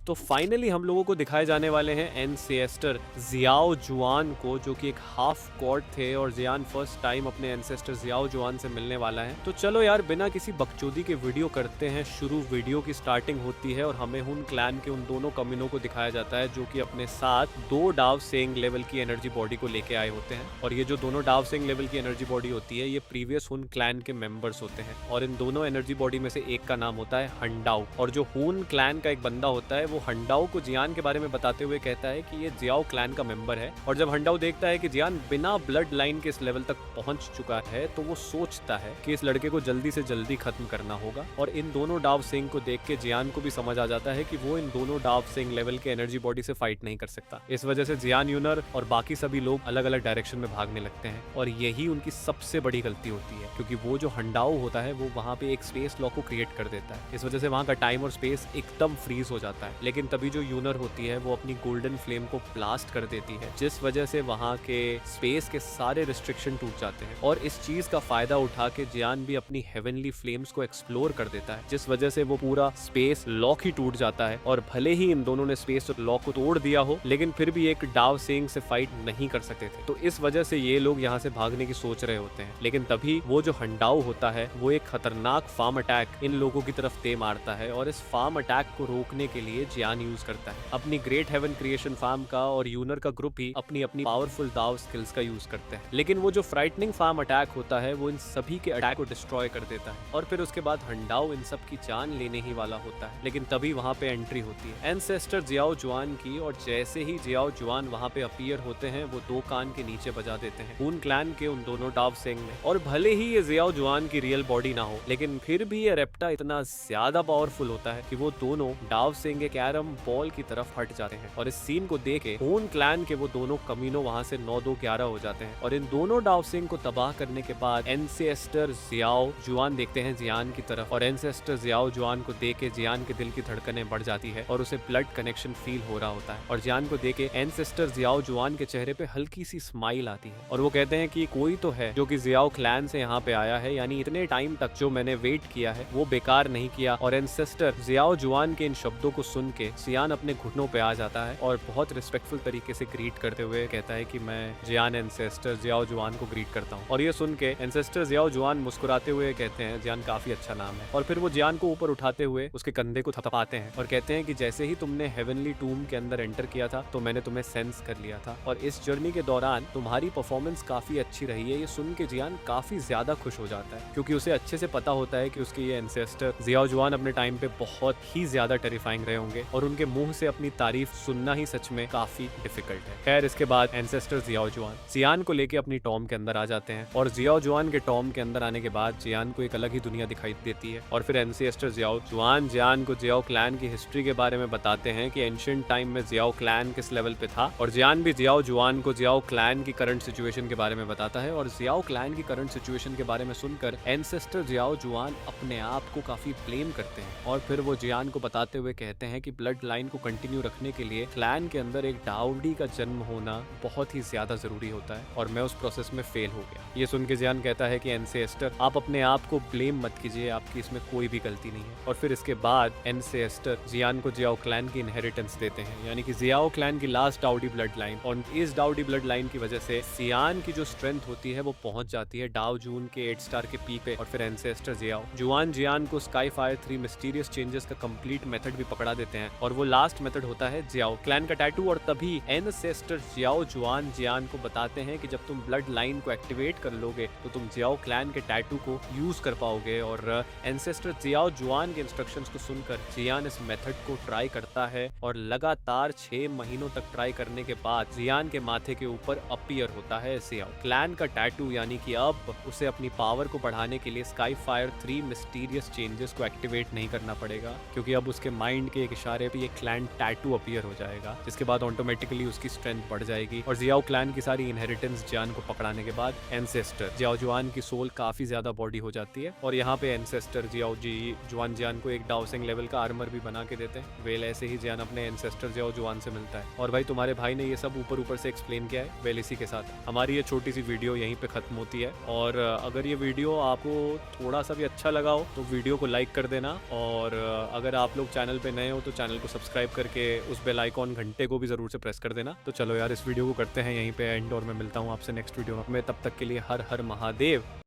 तो फाइनली हम लोगों को दिखाए जाने वाले हैं एंसेस्टर जियाओ जुआन को, जो कि एक हाफ गॉड थे और जियान फर्स्ट टाइम अपने एंसेस्टर जियाओ जुआन से मिलने वाला है। तो चलो यार बिना किसी बकचोदी के वीडियो करते हैं शुरू। वीडियो की स्टार्टिंग होती है और हमें हुन क्लैन के उन दोनों कमीनों को दिखाया जाता है जो कि अपने साथ 2 डाव सेंग लेवल की एनर्जी बॉडी को लेके आए होते हैं। और ये जो दोनों डाव सेंग लेवल की एनर्जी बॉडी होती है ये प्रीवियस हुन क्लैन के मेंबर्स होते हैं और इन दोनों एनर्जी बॉडी में से एक का नाम होता है हंडाओ। और जो हुन क्लैन का एक बंदा होता है वो हंडाओ को जियान के बारे में बताते हुए कहता है कि ये जियाओ क्लैन का मेंबर है। और जब हंडाओ देखता है कि जियान बिना ब्लड लाइन के इस लेवल तक पहुंच चुका है तो वो सोचता है कि इस लड़के को जल्दी से जल्दी खत्म करना होगा। और इन दोनों डाव सिंह को देख के जियान को भी समझ आ जाता है कि वो इन दोनों डाव सिंह लेवल के एनर्जी बॉडी से फाइट नहीं कर सकता। इस वजह से जियान यूनर और बाकी सभी लोग अलग अलग डायरेक्शन में भागने लगते हैं और यही उनकी सबसे बड़ी गलती होती है, क्योंकि वो जो हंडाओ होता है वो वहाँ पे एक स्पेस लॉ को क्रिएट कर देता है। इस वजह से वहाँ का टाइम और स्पेस एकदम फ्रीज हो जाता है। लेकिन तभी जो यूनर होती है वो अपनी गोल्डन फ्लेम को ब्लास्ट कर देती है, जिस वजह से वहाँ के स्पेस के सारे रिस्ट्रिक्शन टूट जाते हैं। और इस चीज का फायदा उठा के जियान भी अपनी हेवनली फ्लेम्स को एक्सप्लोर कर देता है, जिस वजह से वो पूरा स्पेस लॉक ही टूट जाता है। और भले ही इन दोनों ने स्पेस लॉक को तोड़ दिया हो लेकिन फिर भी एक डाव सेंग से फाइट नहीं कर सकते थे। तो इस वजह से ये लोग यहाँ से भागने की सोच रहे होते हैं। लेकिन तभी वो जो हंडाओ होता है वो एक खतरनाक फार्म अटैक इन लोगों की तरफ दे मारता है और इस फार्म अटैक को रोकने के लिए जियान यूज करता है अपनी ग्रेट हेवन क्रिएशन फार्म का, और यूनर का ग्रुप ही अपनी अपनी पावरफुल दाव स्किल्स का यूज करते हैं। लेकिन वो जो फ्राइटनिंग फार्म अटैक होता है वो इन सभी के अटैक को डिस्ट्रॉय कर देता है और फिर उसके बाद हंडाओ इन सब की जान लेने ही वाला होता है। लेकिन तभी वहाँ पे एंट्री होती है एंसेस्टर जियाओ जुआन की, और जैसे ही जियाओ जुआन वहाँ पे अपीयर होते हैं वो 2 कान के नीचे बजा देते हैं हुन क्लैन के उन दोनों डाव सेंग में। और भले ही ये जियाओ जुआन की रियल बॉडी ना हो लेकिन फिर भी ये रेप्टा इतना ज्यादा पावरफुल होता है कि वो दोनों डाव सेंग के कैरम बॉल की तरफ हट जाते हैं। और इस सीन को देख के हुन क्लैन के वो दोनों कमीनों वहाँ से 9-2-11 हो जाते हैं। और इन दोनों डाव सेंग को तबाह करने के बाद एंसेस्टर जियाओ जुआन देखते हैं जियान की तरफ, और एंसेस्टर जियाओ जुआन को देख के जियान के दिल की धड़कनें बढ़ जाती है और उसे ब्लड कनेक्शन फील हो रहा होता है। और जियान को देख के एंसेस्टर जियाओ जुआन के चेहरे पे हल्की सी स्माइल आती है और वो कहते हैं कि कोई तो है जो कि जियाओ क्लैन से यहाँ पे आया है, यानी इतने टाइम तक जो मैंने वेट किया है वो बेकार नहीं किया। और एंसेस्टर जियाओ जुआन के इन शब्दों को सुन के जियान अपने घुटनों पे आ जाता है और बहुत रिस्पेक्टफुल तरीके से ग्रीट करते हुए कहता है कि मैं जियान एंसेस्टर जियाओ जुआन को ग्रीट करता हूँ। और ये सुन के एंसेस्टर जियाओ जुआन मुस्कुराते हुए कहते हैं जियान काफी अच्छा नाम है। और फिर वो जियान को ऊपर उठाते हुए उसके कंधे को थपथपाते हैं और कहते हैं कि जैसे ही तुमने हेवनली टूम के अंदर एंटर किया था तो मैंने तुम्हें सेंस कर लिया था, और इस जर्नी के दौरान तुम्हारी परफॉर्मेंस काफी अच्छी रही है। ये सुन के जियान काफी ज्यादा खुश हो जाता है क्योंकि उसे अच्छे से पता होता है कि उसके ये एंसेस्टर जियाओ जुआन अपने टाइम पे बहुत ही ज्यादा टेरिफाइंग रहे होंगे और उनके मुंह से अपनी तारीफ सुनना ही सच में काफी डिफिकल्ट है। खैर इसके बाद एंसेस्टर जियाओ जुआन जियान को लेके अपनी टॉम के अंदर आ जाते हैं और जियाओ जुआन के टॉम के अंदर आने के बाद जियान को एक अलग ही दुनिया दिखाई देती है। और फिर एंसेस्टर जियाओ जुआन जियान को जियाओ क्लैन की हिस्ट्री के बारे में बताते हैं कि एंशिएंट टाइम में जियाओ क्लैन किस लेवल पे था, और जियान भी जियाओ जुआन को जियाओ क्लैन की करंट सिचुएशन के बारे में बताता है। और जियाओ क्लैन की करंट सिचुएशन के बारे में सुनकर एंसेस्टर जियाओ जुआन अपने आप को काफी ब्लेम करते हैं और फिर वो जियान को बताते हुए कहते हैं कि ब्लड लाइन को कंटिन्यू रखने के लिए क्लैन के अंदर एक डाउडी का जन्म होना बहुत ही ज्यादा जरूरी होता है और मैं उस प्रोसेस में फेल हो गया। ये सुन के जियान कहता है कि एंसेस्टर आप अपने आप को ब्लेम मत कीजिए, आपकी इसमें कोई भी गलती नहीं है। और फिर इसके बाद एंसेस्टर जियान को जियाओ क्लैन की इनहेरिटेंस देते हैं, यानी कि जियाओ क्लैन की लास्ट डाउडी ब्लड लाइन। और इस डाउडी ब्लड लाइन की वजह से जियान की जो स्ट्रेंथ होती है वो पहुंच जाती है डाउ जून के 8 स्टार के पीक पे। और फिर एंसेस्टर जियाओ जुआन जियान को स्काई फायर 3 मिस्टीरियस चेंजेस का कंप्लीट मेथड भी पकड़ा देते हैं और वो लास्ट मेथड होता है जियाओ क्लैन का टैटू। और तभी एंसेस्टर जियाओ जुआन जियान को बताते हैं कि जब तुम ब्लड लाइन को एक्टिवेट कर लोगे तो तुम जियाओ क्लैन के टैटू को यूज कर पाओगे। और एंसेस्टर जियाओ जुआन के इंस्ट्रक्शंस को सुनकर जियान इस मेथड को ट्राई करता है और लगातार 6 महीनों तक ट्राई करने के बाद जियान के माथे के ऊपर अपीयर होता है जियाओ क्लैन का टैटू, यानी कि अब उसे अपनी पावर को बढ़ाने के लिए स्काई फायर 3 मिस्टीरियस चेंजेस को एक्टिवेट नहीं करना पड़ेगा, क्योंकि अब उसके माइंड के एक इशारे पे ये क्लैन टैटू अपीयर हो जाएगा, जिसके बाद ऑटोमेटिकली उसकी स्ट्रेंथ बढ़ जाएगी। और जियाओ क्लैन की सारी इनहेरिटेंस जियान को पकड़ाने के बाद एंसेस्टर जियाओ जुआन की सोल काफी ज्यादा बॉडी हो जाती है और यहाँ पे एंसेस्टर जियाओ जुआन जियान को एक डाउसिंग लेवल का आर्मर भी बना के देते हैं। वेल ऐसे ही जियान अपने एंसेस्टर जियाओ जुआन से मिलता है। और भाई तुम्हारे भाई ने ये सब ऊपर से एक्सप्लेन किया है। वेल इसी के साथ हमारी ये छोटी सी वीडियो यहीं पे खत्म होती है। और अगर ये वीडियो आपको थोड़ा सा भी अच्छा लगा हो तो वीडियो को लाइक कर देना, और अगर आप लोग चैनल पे नए हो तो चैनल को सब्सक्राइब करके उस बेल आइकॉन घंटे को भी ज़रूर से प्रेस कर देना। तो चलो यार, इस वीडियो को करते हैं यहीं पे एंड और मैं मिलता हूँ आपसे नेक्स्ट वीडियो में। तब तक के लिए हर हर महादेव।